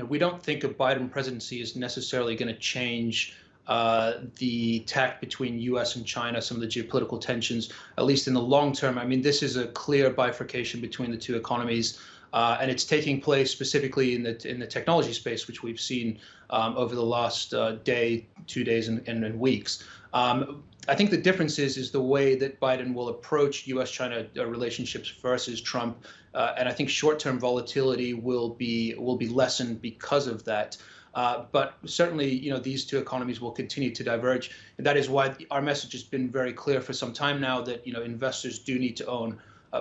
we don't think a Biden presidency is necessarily going to change the tact between U.S. and China, some of the geopolitical tensions, at least in the long term. I mean, this is a clear bifurcation between the two economies, and it's taking place specifically in the technology space, which we've seen over the last day, 2 days, and weeks. I think the difference is the way that Biden will approach U.S.-China relationships versus Trump, and I think short-term volatility will be lessened because of that. But certainly, these two economies will continue to diverge, and that is why our message has been very clear for some time now that investors do need to own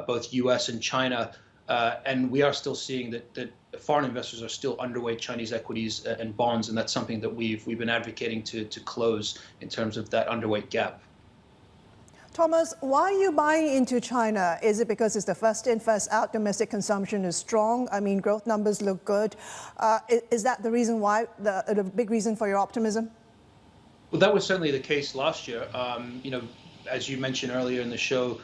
both U.S. and China, and we are still seeing that foreign investors are still underweight Chinese equities and bonds, and that's something that we've been advocating to close in terms of that underweight gap. Thomas, why are you buying into China? Is it because it's the first in, first out, domestic consumption is strong? I mean, growth numbers look good. Is that the reason why, the big reason for your optimism? Well, that was certainly the case last year. As you mentioned earlier in the show,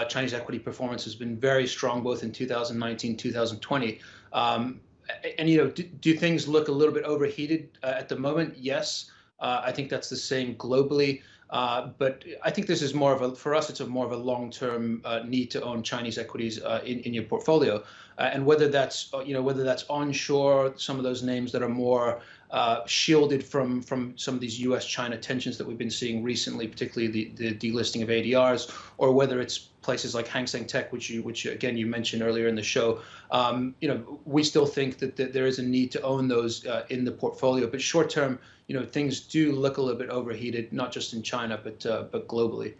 Chinese equity performance has been very strong, both in 2019, 2020. And do things look a little bit overheated at the moment? Yes. I think that's the same globally. But I think this is for us, it's more of a long-term need to own Chinese equities in your portfolio. And whether that's onshore, some of those names that are more shielded from some of these U.S.-China tensions that we've been seeing recently, particularly the delisting of ADRs, or whether it's places like Hang Seng Tech, which again you mentioned earlier in the show. We still think that there is a need to own those in the portfolio. But short term, things do look a little bit overheated, not just in China, but globally.